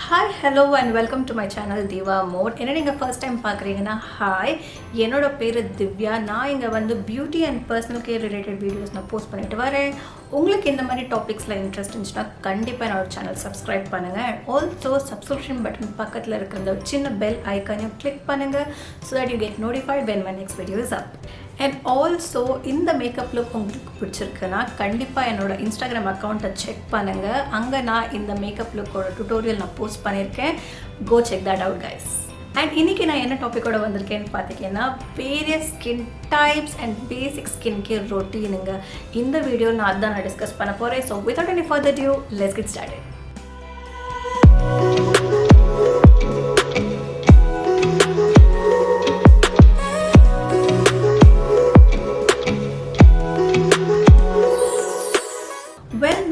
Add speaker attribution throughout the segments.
Speaker 1: Hi, hello and welcome to my channel Divamode. If you first time பார்க்கறீங்கன்னா hi, என்னோட பேரு திவ்யா. நான் இங்க வந்து beauty and personal care related videos நான் post பண்ணிட்டு வரேன். உங்களுக்கு இந்த மாதிரி டாபிக்ஸ்ல இன்ட்ரஸ்ட் இருந்துச்சுனா கண்டிப்பா என்னோட சேனல் சப்ஸ்கிரைப் பண்ணுங்க. Also subscription button பக்கத்துல இருக்கிற அந்த சின்ன bell icon-ஐ click பண்ணுங்க so that you get notified when my next video is up. And also இந்த மேக்கப் லுக் உங்களுக்கு பிடிச்சிருக்குன்னா கண்டிப்பா என்னோட இன்ஸ்டாகிராம் அக்கவுண்ட்டை செக் பண்ணுங்க. அங்க நான் இந்த மேக்கப் லுக்கோட டுட்டோரியல் நான் போஸ்ட் பண்ணியிருக்கேன். Go check that out guys. And இன்னைக்கு நான் என்ன டாபிக்கோட வந்திருக்கேன்னு பார்த்தீங்கன்னா various skin types and basic skincare routineங்க. இந்த வீடியோ நான் அதான் டிஸ்கஸ் பண்ண போறேன். So without any further ado, let's get started.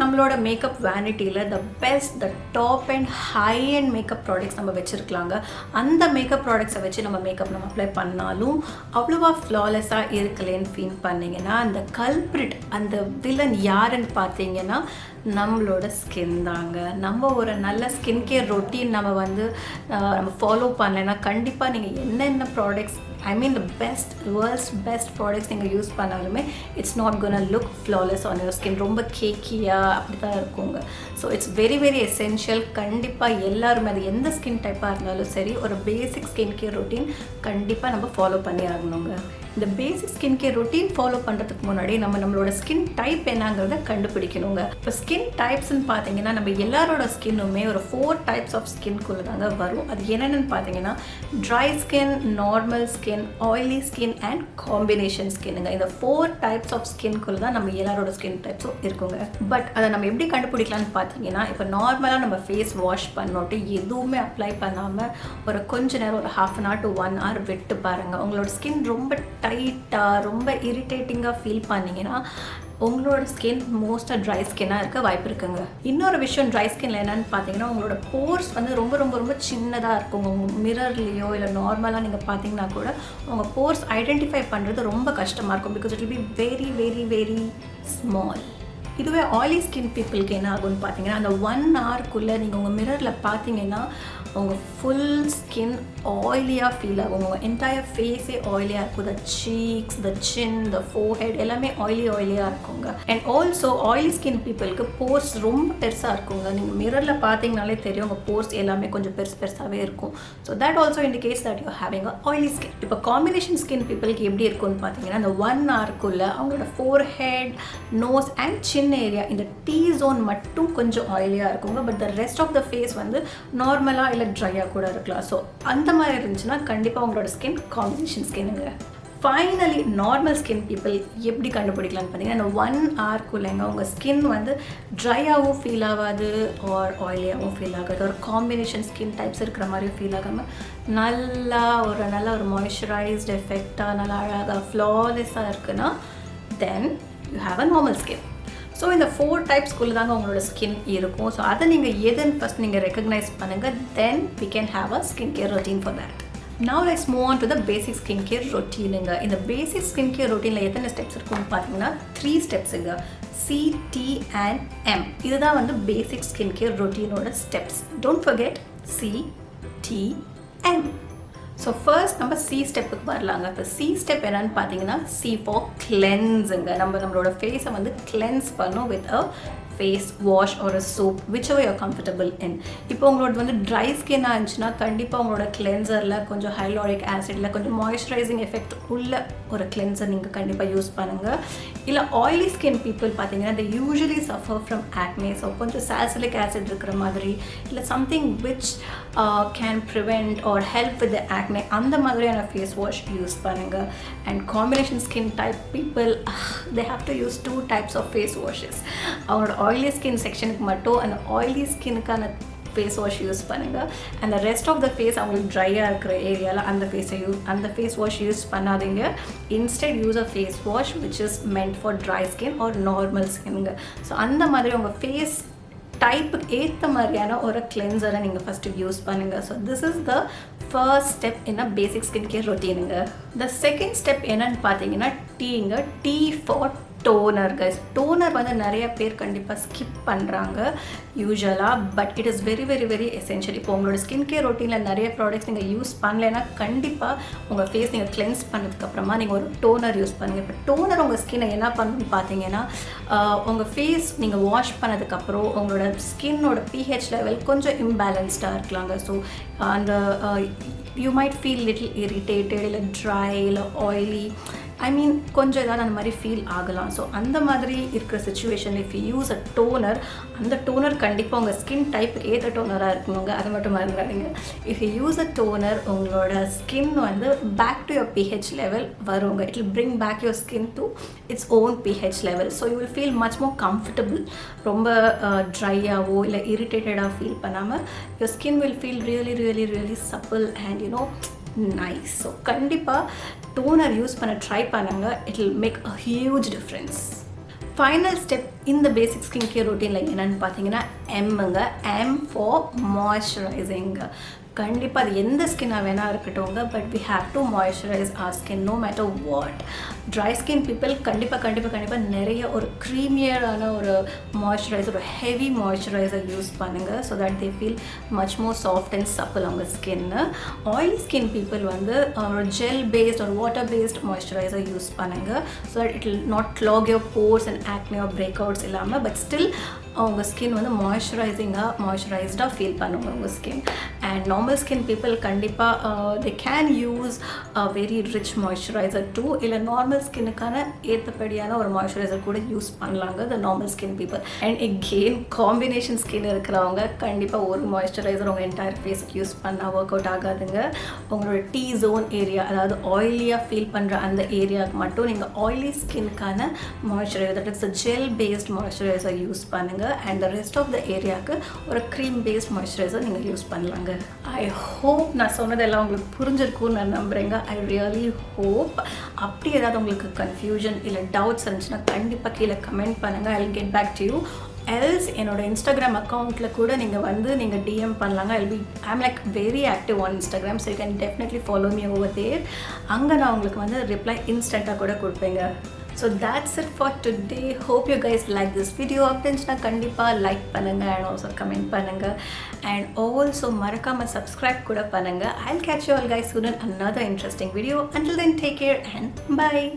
Speaker 1: நம்மளோட மேக்கப் வேனிட்டியில் the top and high end makeup products நம்ம வச்சுருக்கலாங்க. அந்த மேக்கப் ப்ராடக்ட்ஸை வச்சு நம்ம அப்ளை பண்ணாலும் அவ்வளோவா ஃப்ளாலெஸ்ஸாக இருக்கலேன்னு ஃபீல் பண்ணிங்கன்னா அந்த கல்ப்ரிட் அந்த வில்லன் யாருன்னு பார்த்தீங்கன்னா நம்மளோட ஸ்கின் தாங்க. நம்ம ஒரு நல்ல ஸ்கின் கேர் ரொட்டீன் நம்ம ஃபாலோ பண்ணலைன்னா கண்டிப்பாக நீங்கள் என்னென்ன products the world's best products நீங்கள் யூஸ் பண்ணாலுமே it's not gonna look flawless on your skin. ரொம்ப கேக்கியாக அப்படி தான் இருக்குங்க. So it's very very essential. கண்டிப்பாக எல்லாருமே அது எந்த ஸ்கின் டைப்பாக இருந்தாலும் சரி ஒரு பேசிக் ஸ்கின் கேர் ரொட்டீன் கண்டிப்பாக நம்ம ஃபாலோ பண்ணி ஆகணுங்க. இந்த பேசிக் ஸ்கின் கேர் ரொட்டீன் ஃபாலோ பண்ணுறதுக்கு முன்னாடி நம்மளோட ஸ்கின் டைப் என்னங்கிறத கண்டுபிடிக்கணுங்க. இப்போ ஸ்கின் டைப்ஸ்ன்னு பார்த்தீங்கன்னா நம்ம எல்லாரோட ஸ்கின்னுமே ஒரு 4 டைப்ஸ் ஆஃப் ஸ்கின்குள்ளே தாங்க வரும். அது என்னென்னு பார்த்தீங்கன்னா dry skin, normal skin, oily skin and combination ஸ்கின்னுங்க. இந்த 4 டைப்ஸ் ஆஃப் ஸ்கின்குள்ளே தான் நம்ம எல்லாரோட ஸ்கின் டைப்ஸும் இருக்குங்க. பட் அதை நம்ம எப்படி கண்டுபிடிக்கலான்னு பார்த்தீங்கன்னா இப்போ நார்மலாக நம்ம ஃபேஸ் வாஷ் பண்ணிட்டு எதுவுமே அப்ளை பண்ணாமல் ஒரு கொஞ்ச நேரம் ஒரு 1/2 hour to 1 hour விட்டு பாருங்கள். உங்களோட ஸ்கின் ரொம்ப டைட்டாக ரொம்ப இரிட்டேட்டிங்காக ஃபீல் பண்ணிங்கன்னா உங்களோட ஸ்கின் மோஸ்ட்டாக ட்ரை ஸ்கின்னாக இருக்க வாய்ப்பு இருக்குங்க. இன்னொரு விஷயம் ட்ரை ஸ்கின்ல என்னென்னு பார்த்தீங்கன்னா உங்களோட போர்ஸ் ரொம்ப ரொம்ப ரொம்ப சின்னதாக இருக்கும். உங்கள் மிரர்லேயோ இல்லை நார்மலாக நீங்கள் பார்த்தீங்கன்னா கூட உங்கள் போர்ஸ் ஐடென்டிஃபை பண்ணுறது ரொம்ப கஷ்டமாக இருக்கும். Because it will be very very very small. இதுவே ஆயிலி ஸ்கின் பீப்புளுக்கு என்ன ஆகும்னு பார்த்தீங்கன்னா அந்த 1 hourக்குள்ளே நீங்கள் உங்கள் மிரரில் பார்த்தீங்கன்னா உங்கள் ஃபுல் ஸ்கின் ஆயிலியாக ஃபீல் ஆகும். உங்கள் என்டையர் ஃபேஸே ஆயிலியாக இருக்கும். த சீக்ஸ், த சின், த ஃபோர்ஹெட் எல்லாமே ஆயிலியாக இருக்குங்க. அண்ட் ஆல்சோ ஆயிலி ஸ்கின் பீப்புளுக்கு போர்ஸ் ரொம்ப பெருசாக இருக்குங்க. நீங்கள் மிரரில் பார்த்தீங்கனாலே தெரியும் உங்கள் போர்ஸ் எல்லாமே கொஞ்சம் பெருசாகவே இருக்கும். So that also indicates that you having a oily skin. இப்போ காம்பினேஷன் ஸ்கின் பீப்புளுக்கு எப்படி இருக்கும்னு பார்த்தீங்கன்னா அந்த 1 hourக்குள்ளே அவங்களோட forehead, nose and chin area இந்த T zone மட்டும் கொஞ்சம் ஆயிலியாக இருக்குங்க. But the rest of the face நார்மலாக இல்லை ட்ரையாக கூட இருக்கலாம். ஸோ அந்த மாதிரி இருந்துச்சுன்னா கண்டிப்பாக உங்களோட ஸ்கின் காம்பினேஷன் ஸ்கின்னுங்க. ஃபைனலி நார்மல் ஸ்கின் பீப்புள் எப்படி கண்டுபிடிக்கலான்னு பார்த்தீங்கன்னா இந்த 1 hourக்குள்ளேங்க உங்கள் ஸ்கின் ட்ரையாகவும் ஃபீல் ஆகாது ஆர் ஆயிலியாகவும் ஃபீல் ஆகாது. ஒரு காம்பினேஷன் ஸ்கின் டைப்ஸ் இருக்கிற மாதிரி ஃபீல் ஆகாமல் நல்ல ஒரு மாய்ஸ்சரைஸ்டு எஃபெக்டாக நல்லா அழகாக ஃப்ளாலெஸ்ஸாக இருக்குன்னா then you have a normal skin. So இந்த 4 டைப்ஸ்குள்ளே தாங்க உங்களோட ஸ்கின் இருக்கும். ஸோ அதை நீங்கள் எதுன்னு ஃபஸ்ட் நீங்கள் ரெக்கக்னைஸ் பண்ணுங்கள். தென் we can have a skincare routine for that. Now let's move on to the basic skincare routineங்க. இந்த basic skincare routineல எத்தனை ஸ்டெப்ஸ் இருக்குன்னு பார்த்தீங்கன்னா 3 ஸ்டெப்ஸுங்க. C, T and M. இதுதான் basic skincare routineோட ஸ்டெப்ஸ். Don't forget C, T, M. So first நம்ம C ஸ்டெப்புக்கு வரலாங்க. இப்போ சி ஸ்டெப் என்னன்னு பார்த்தீங்கன்னா C for cleansing. நம்மளோட ஃபேஸை கிளென்ஸ் பண்ணும் வித் அ ஃபேஸ் வாஷ் ஒரு soap whichever you're comfortable in. இப்போ உங்களோட ட்ரை ஸ்கின்னாக இருந்துச்சுன்னா கண்டிப்பாக உங்களோட கிளென்சரில் கொஞ்சம் ஹைலோரிக் ஆசிடில் கொஞ்சம் மாய்ஸ்சரைசிங் எஃபெக்ட் உள்ள ஒரு கிளென்சர் நீங்கள் கண்டிப்பாக யூஸ் பண்ணுங்கள். இல்லை ஆயிலி ஸ்கின் பீப்புள் பார்த்தீங்கன்னா they usually suffer from acne. So கொஞ்சம் சாலிசிலிக் ஆசிட் இருக்கிற மாதிரி இல்லை something which can prevent or help with the acne அந்த மாதிரியான ஃபேஸ் வாஷ் யூஸ் பண்ணுங்கள். And combination skin type people they have to use 2 types of face washes. அவங்களோட oily skin செக்ஷனுக்கு மட்டும் அந்த ஆயிலி ஸ்கின்னுக்கான ஃபேஸ் வாஷ் யூஸ் பண்ணுங்கள். அந்த rest of the face அவங்களுக்கு ட்ரையாக இருக்கிற ஏரியாவில் அந்த ஃபேஸ் வாஷ் யூஸ் பண்ணாதீங்க. Instead use a face wash which is meant for dry skin or normal ஸ்கின்னுங்க. ஸோ அந்த மாதிரி உங்கள் ஃபேஸ் டைப்புக்கு ஏற்ற மாதிரியான ஒரு கிளென்சரை நீங்கள் ஃபஸ்ட்டு யூஸ் பண்ணுங்கள். So this is the first step in a basic skin care ரொட்டீனுங்க. த செகண்ட் ஸ்டெப் என்னன்னு பார்த்தீங்கன்னா டீங்க. T for toner guys. Toner வந்து நிறைய பேர் கண்டிப்பாக ஸ்கிப் பண்ணுறாங்க யூஸ்வலாக, but it is very very very essential. இப்போ உங்களோட ஸ்கின் கேர் ரொட்டீனில் நிறைய ப்ராடக்ட்ஸ் நீங்கள் யூஸ் பண்ணலைன்னா கண்டிப்பாக உங்கள் ஃபேஸ் நீங்கள் கிளென்ஸ் பண்ணதுக்கப்புறமா நீங்கள் ஒரு டோனர் யூஸ் பண்ணுங்கள். இப்போ டோனர் உங்கள் ஸ்கின்னை என்ன பண்ணணும்னு பார்த்தீங்கன்னா, உங்கள் ஃபேஸ் நீங்கள் வாஷ் பண்ணதுக்கப்புறம் உங்களோட ஸ்கின்னோட pH லெவல் கொஞ்சம் இம்பேலன்ஸ்டாக இருக்கலாங்க. ஸோ அந்த you might feel little irritated, இல்லை ட்ரை, இல்லை ஆயிலி, ஐ மீன் கொஞ்சம் ஏதாவது அந்த மாதிரி ஃபீல் ஆகலாம். ஸோ அந்த மாதிரி இருக்கிற situation if you use a toner, அந்த டோனர் கண்டிப்பாக உங்கள் ஸ்கின் டைப் ஏற்ற டோனராக இருக்கணுங்க, அதை மட்டும் மறந்துடாதீங்க. If you use a toner உங்களோட ஸ்கின் வந்து back to your pH level வருங்க. It will bring back your skin to its own pH level. So you will feel much more comfortable. ரொம்ப ட்ரையாகவோ இல்லை இரிட்டேட்டடாக ஃபீல் பண்ணாமல் your skin will feel really really really supple and you know nice. So கண்டிப்பாக toner use பண்ண try பண்ணுங்க. It will make a huge difference. Final step இந்த பேசிக் skin care ரொட்டீனில் என்னென்னு பார்த்தீங்கன்னா எம்முங்க. M for moisturising. கண்டிப்பாக அது எந்த ஸ்கின்னாக வேணால் இருக்கட்டும்ங்க, but we have to moisturise our skin no matter what. Dry skin people கண்டிப்பாக நிறைய ஒரு க்ரீமியரான ஒரு மாய்ஸ்சரைசர், ஒரு ஹெவி மாய்ஸ்சரைசர் யூஸ் பண்ணுங்கள். So that they feel much more soft and supple அவங்க ஸ்கின்னு. ஆயிலி ஸ்கின் பீப்புள் வந்து ஒரு ஜெல் பேஸ்ட் ஒரு வாட்டர் பேஸ்ட் மாய்ஸ்சரைசர் யூஸ் பண்ணுங்கள். So that it will not clog your pores and acne or breakouts இல்லாமல், but still அவங்க skin வந்து மாய்ஸ்சரைஸ்டாக feel பண்ணுவாங்க உங்கள் skin. And normal skin people கண்டிப்பாக they can use a very rich moisturiser too, இல்லை நார்மல் ஸ்கின்னுக்கான ஏற்றபடியான ஒரு மாய்ஸ்சரைசர் கூட யூஸ் பண்ணலாங்க the normal skin people. And again combination skin இருக்கிறவங்க கண்டிப்பாக ஒரு மாய்ஸ்சரைசர் உங்கள் என்டையர் ஃபேஸுக்கு யூஸ் பண்ணால் ஒர்க் அவுட் ஆகாதுங்க. உங்களோட T zone ஏரியா, அதாவது ஆயிலியாக ஃபீல் பண்ணுற அந்த ஏரியாவுக்கு மட்டும் நீங்கள் ஆயிலி ஸ்கின்னுக்கான moisturiser, that is a gel based moisturiser use பண்ணுங்கள். And the rest of the ஏரியாவுக்கு ஒரு க்ரீம் பேஸ்ட் மாய்ஸ்சரைசர் நீங்கள் யூஸ் பண்ணலாங்க. ஐ ஹோப் நான் சொன்னதெல்லாம் உங்களுக்கு புரிஞ்சிருக்கும்னு நான் நம்புகிறேங்க. I really hope. அப்படி ஏதாவது உங்களுக்கு கன்ஃபியூஷன் இல்லை டவுட்ஸ் இருந்துச்சுன்னா கண்டிப்பாக கீழே கமெண்ட் பண்ணுங்கள். I will get back to you. Else என்னோட இன்ஸ்டாகிராம் அக்கௌண்ட்டில் கூட நீங்கள் டிஎம் பண்ணலாங்க. I'm like very active on Instagram, so you can definitely follow me over there. அங்கே நான் உங்களுக்கு வந்து ரிப்ளை இன்ஸ்டண்ட்டாக கூட கொடுப்பேங்க. So that's it for today. Hope you guys like this video. அப்படின்னா கண்டிப்பாக லைக் பண்ணுங்கள் and also comment பண்ணுங்கள். And also மறக்காமல் subscribe கூட பண்ணுங்கள். I'll catch you all guys soon in another interesting video. Until then, take care and bye.